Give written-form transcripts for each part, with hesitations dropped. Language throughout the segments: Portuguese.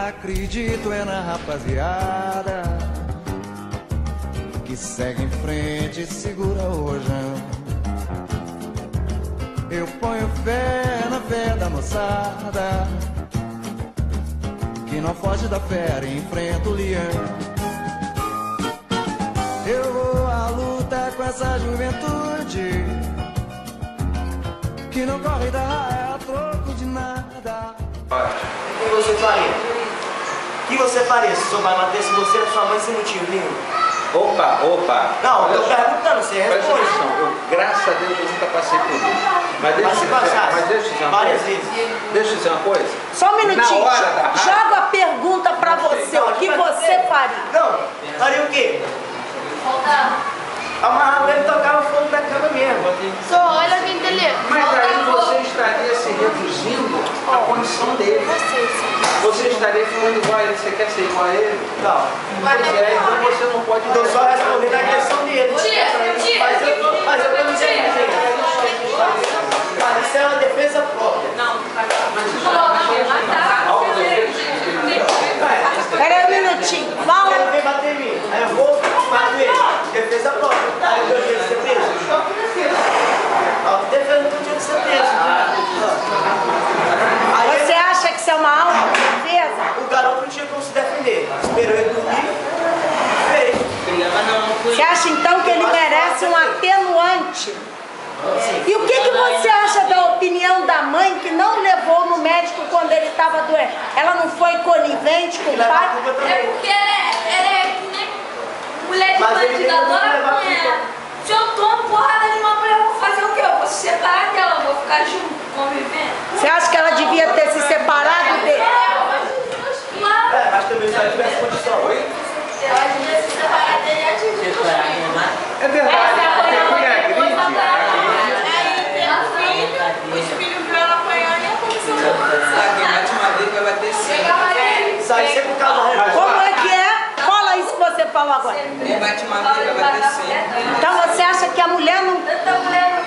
acredito é na rapaziada que segue em frente e segura o rojão. Eu ponho fé na fé da moçada que não foge da fera e enfrenta o leão. Eu vou à luta com essa juventude que não corre da raia a troco de nada. O que você faria? O que você faria se seu pai batesse você e sua mãe sem motivo nenhum? Opa! Não, eu tô perguntando, você Presta responde. atenção, graças a Deus eu nunca passei por isso. Mas deixa eu dizer uma várias coisa. vezes. Deixa eu dizer uma coisa. Só um minutinho. Na hora da raiva, Joga a pergunta pra você. O que você faria? Não, faria o quê? Amarrava ele e tocava fogo da cama mesmo. Só olha quem tá ali. mas aí você estaria se reduzindo à condição dele. Você estaria falando igual a ele, você quer ser igual a ele? Não. Pois é, então você não pode... Tô só respondendo a questão dele. Mas eu não sei dizer. Mas isso é uma defesa própria. Pera aí um minutinho. Fala. Ele vem bater em mim. Aí eu vou, mato ele. Defesa própria. Aí eu tenho direito de ser preso. Autodefesa, não tenho direito de ser preso. Você acha que isso é uma autodefesa? O garoto não tinha como se defender. Esperou ele dormir. Fez. Você acha então que ele merece um atenuante? E o que você acha da opinião da mãe que não levou no médico quando ele estava doente? Ela não foi conivente com o pai? É porque ela é que nem mulher de bandido, adora cunhada. Se eu tomo porrada de uma mulher, eu vou fazer o quê? Eu vou se separar dela, eu vou ficar junto, convivendo. Você acha que ela devia ter se separado dele? Mas também se ela tivesse condição. Ela devia se separar dele e atingir os filhos. É verdade, porque mulher agride, Os filhos viram ela apanhando e aconteceu uma Sai sempre com calma. Como é que é? Fala isso que você falou agora. Então você acha que a mulher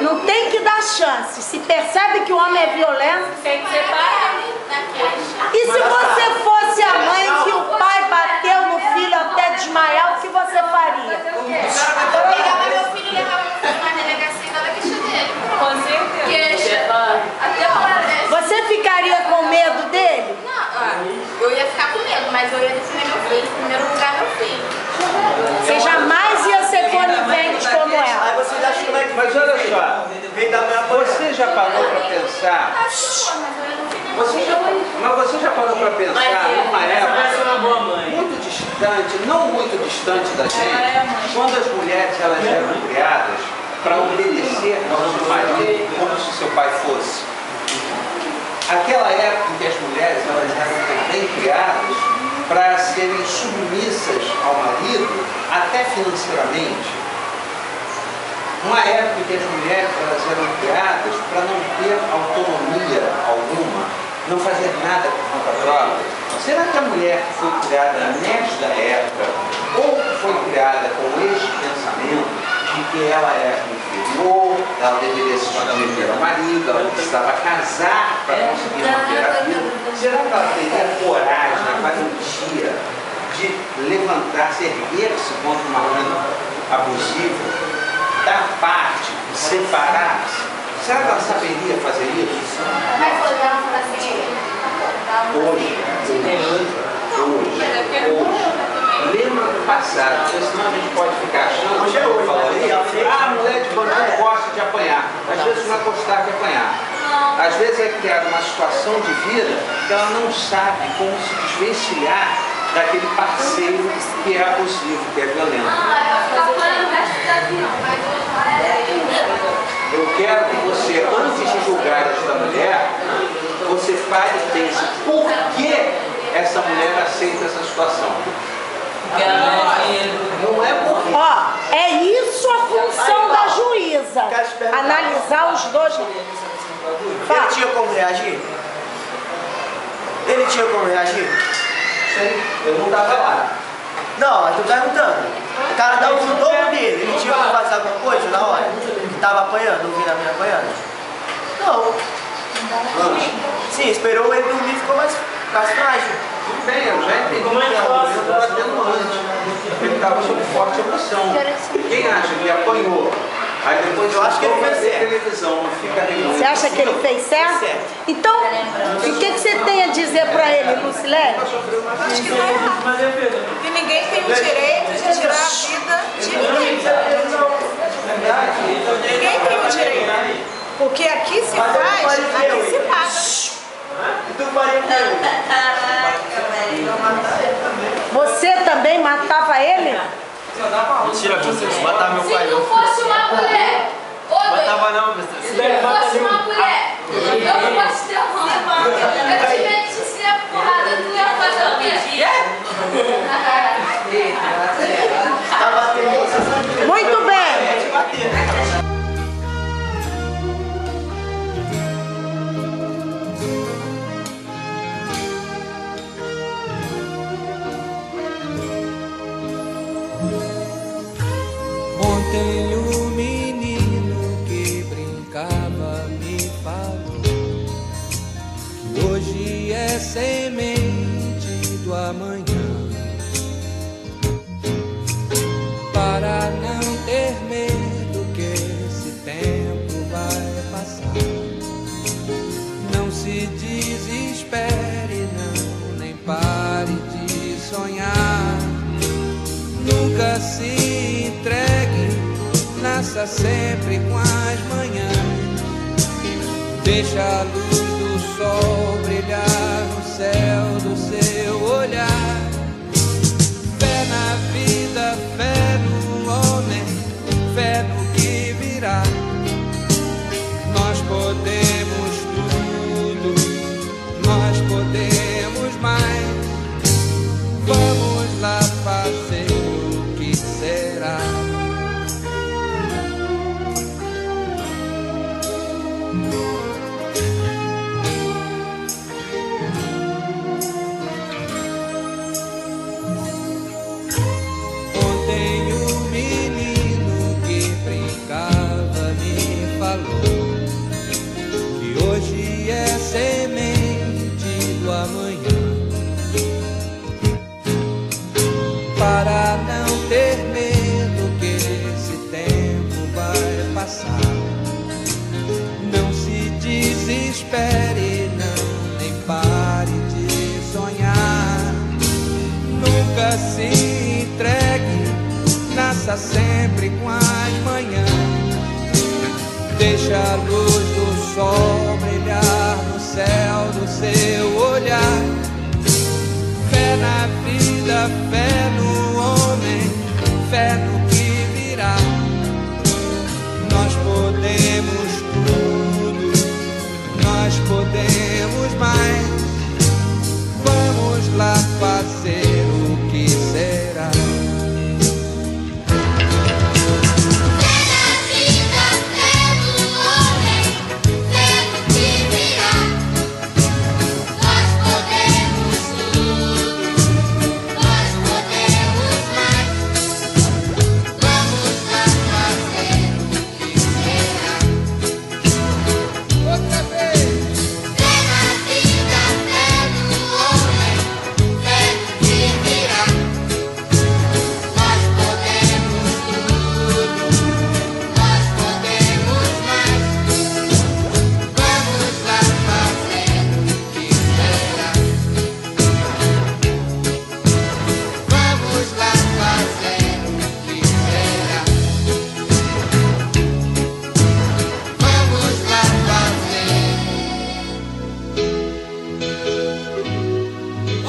não tem que dar chance? Se percebe que o homem é violento? Tem que separar. E se você fosse a mãe que o pai bateu no filho até desmaiar, o que você faria? Eu pegava meu filho e levava meu filho na delegacia e dava queixa dele. Com certeza. Queixa. Até a hora dessa. Você ficaria com medo dele? Não, eu ia ficar com medo, mas eu ia defender meu filho. Em primeiro lugar, meu filho. Você jamais ia ser conivente como ela. Aí você já chama de... Mas olha só, Vem da minha você já parou para pensar? Você já parou para pensar numa época muito distante, não muito distante da gente, quando as mulheres elas eram criadas para obedecer ao seu marido como se seu pai fosse? Aquela época em que as mulheres elas eram também criadas para serem submissas ao marido, até financeiramente. Uma época em que as mulheres elas eram criadas para não ter autonomia alguma, não fazer nada por conta própria. Será que a mulher que foi criada nesta época, ou que foi criada com este pensamento de que ela é inferior, ela deveria se submeter ao marido, ela precisava casar para conseguir manter a vida, será que ela teria coragem, a valentia de levantar-se, erguer-se contra uma mãe abusiva, dar parte, separar-se? Será que ela saberia fazer isso? Hoje. Lembra do passado, porque senão a gente pode ficar achando, Hoje é hoje, a mulher de bandido gosta de apanhar. Às vezes não é gostar de apanhar. Às vezes é criada uma situação de vida que ela não sabe como se desvencilhar daquele parceiro que é abusivo, que é violento. Eu quero que você, antes de julgar esta mulher, você pare e pense por que essa mulher aceita essa situação. Não é porque... Ó, é isso a função da juíza. Analisar os dois. Ele tinha como reagir? Ele tinha como reagir? Sei, eu não estava lá. Não, eu tô perguntando. O cara dá o dobro dele. Ele tinha como fazer alguma coisa na hora? Que tava apanhando, ouvindo a minha apanhando? Não. Sim, esperou ele dormir e ficou mais frágil. Tudo bem, eu já entendi que o argumento estava atenuante. Ele estava sob forte emoção. Quem acha que apanhou? Aí depois eu acho que ele fez televisão, não fica reunião. Você acha que ele fez certo? Então, o que você tem a dizer para ele, Lucilene? Que ninguém tem o direito de tirar a vida de ninguém. Ninguém tem o direito. Porque aqui se faz, aqui se paga. Você também matava ele? Mentira, vocês mataram meu pai. Se tu fosse uma mulher, matava não, se tu fosse uma mulher, eu não posso ter uma. Eu te metisse a porrada, tu ia fazer o quê? Muito bem. Ontem o menino que brincava me falou que hoje é semente do amanhã. Para não ter medo que esse tempo vai passar, não se desespere, não, nem pare de sonhar. Nunca se entregue, nasça sempre com as manhãs. Deixa a luz do sol brilhar no céu do seu olhar. Fé na vida, fé no homem, fé no que virá. Nós podemos tudo, nós podemos mais. Vamos lá fazer o que será. Ontem o menino que brincava me falou que hoje é semente do amanhã. Para não ter medo que esse tempo vai passar, não se desespere, não, nem pare de sonhar. Nunca se entregue, nasça sempre com as manhãs. Deixa a luz do sol brilhar no céu do seu olhar. Fé na vida, fé no homem, fé no que virá. Nós podemos tudo, nós podemos mais. Vamos lá fazer o que será.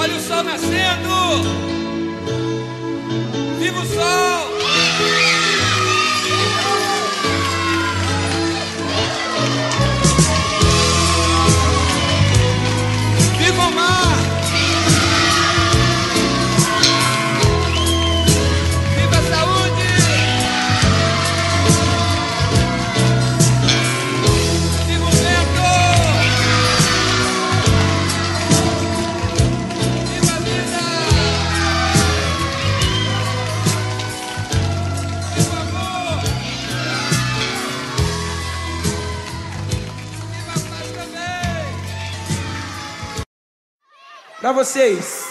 Olha o sol nascendo! Viva o sol! Viva o mar! Viva a saúde! Viva o vento! Viva a vida! Pra vocês.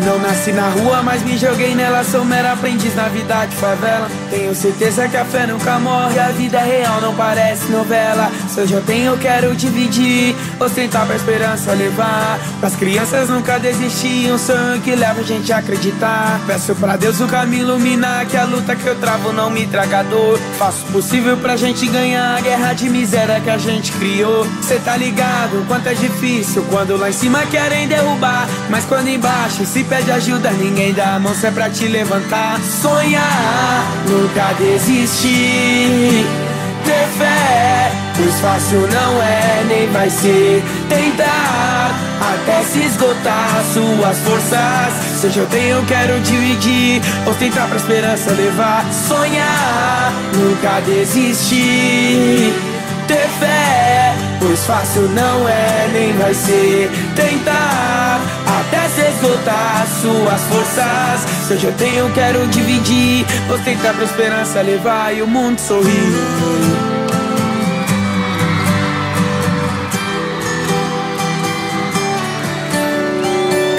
Não nasci na rua, mas me joguei nela. Sou mero aprendiz na vida de favela. Tenho certeza que a fé nunca morre. A vida é real, não parece novela. Se hoje eu tenho, eu quero dividir. Ostentar pra esperança levar. Pras crianças nunca desistir. Um sonho que leva a gente a acreditar. Peço pra Deus nunca me iluminar. Que a luta que eu travo não me traga dor. Faço o possível pra gente ganhar a guerra de miséria que a gente criou. Cê tá ligado, quanto é difícil quando lá em cima querem derrubar. Mas quando embaixo se pede ajuda, ninguém dá a mão se é pra te levantar. Sonhar, nunca desistir. Ter fé, pois fácil não é, nem vai ser. Tentar, até se esgotar suas forças. Se hoje eu tenho, eu quero dividir. Ostentar pra esperança levar. Sonhar, nunca desistir. Ter fé, pois fácil não é, nem vai ser. Tentar, até se esgotar suas forças. Se hoje eu tenho, eu quero dividir. Ostentar pra esperança levar e o mundo sorrir.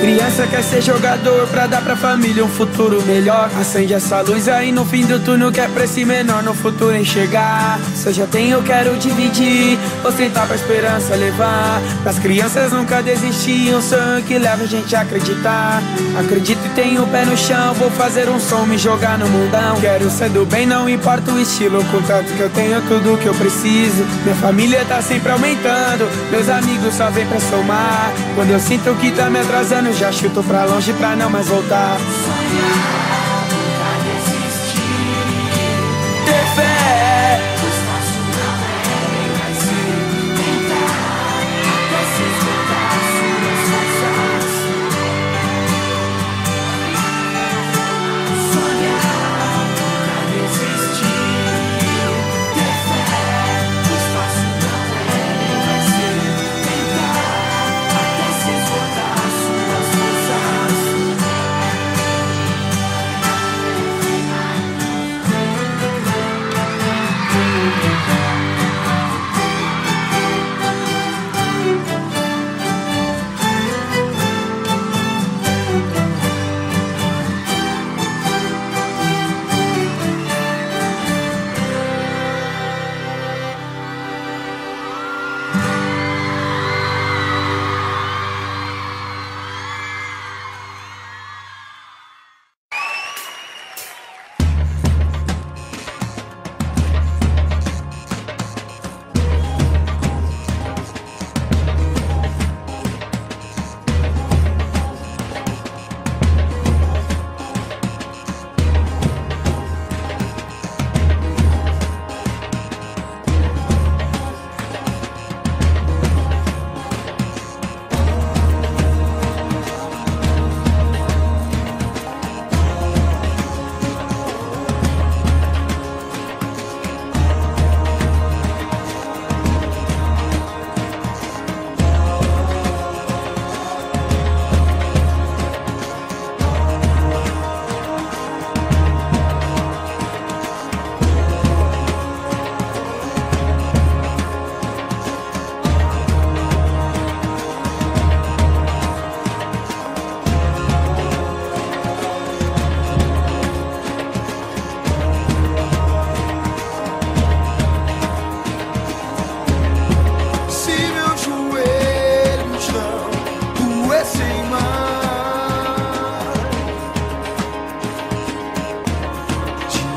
Criança quer ser jogador pra dar pra família um futuro melhor. Acende essa luz aí no fim do túnel que é pra esse menor no futuro enxergar. Se eu já tenho, eu quero dividir. Ostentar pra esperança levar. Pras crianças nunca desistir. Um sonho que leva a gente a acreditar. Acredito e tenho o pé no chão. Vou fazer um som, me jogar no mundão. Quero ser do bem, não importa o estilo. Contanto que eu tenho tudo que eu preciso. Minha família tá sempre aumentando. Meus amigos só vêm pra somar. Quando eu sinto que tá me atrasando, já chuto pra longe pra não mais voltar. Sonhar, nunca desistir. Ter fé, pois fácil não é, nem vai ser. Tentar, até se esgotar suas forças. Sonhar, nunca desistir. Ter fé, pois fácil não é, nem vai ser. Tentar, até se esgotar suas forças.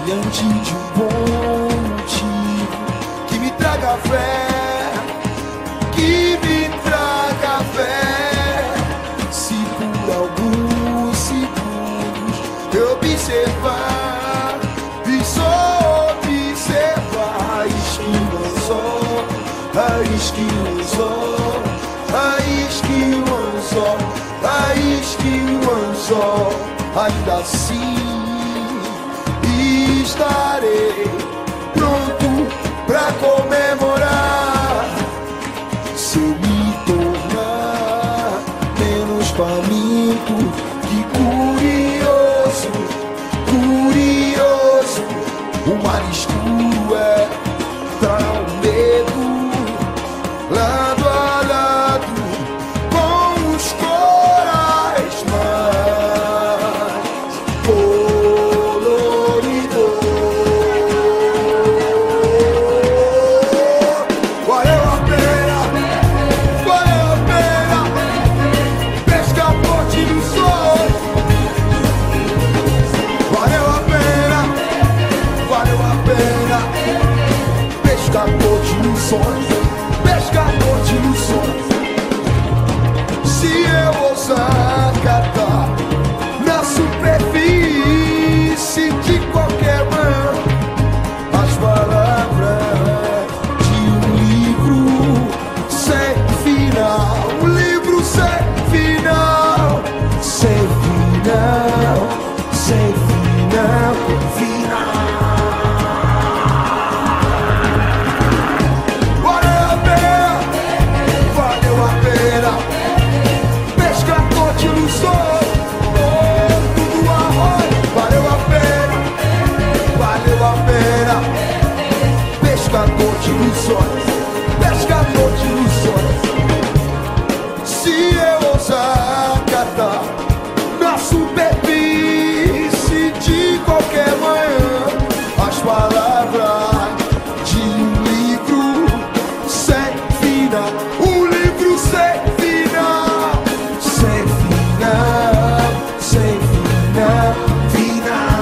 diante de um bom motivo que me traga fé, que me traga fé. Se por alguns segundos eu observar e só observar, arrisque o anzol, arrisque o anzol, arrisque o anzol, arrisque o anzol, ainda assim estarei pronto pra comemorar se eu me tornar escuro é tão medo, lado a lado com os corais mais coloridos. Valeu a pena, pescador de ilusões. Valeu a pena, pescador de ilusões, pescador de ilusões. Se eu ousar catar na superfície de qualquer mão as palavras de um livro sem final, um livro sem final, sem final, sem final, final. Valeu a pena, pescador de ilusões, tudo arroz. Valeu a pena, pescador de ilusões, pescador de ilusões. Se eu ousar catar na superfície de qualquer manhã as palavras de um livro sem final, um livro sem final, sem final, sem final, final.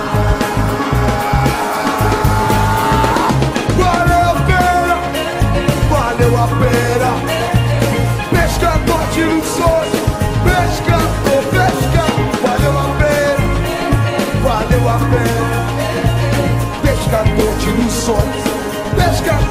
Valeu a pena, pescador de ilusões, pescador, valeu a pena, pescador de ilusões, pescador.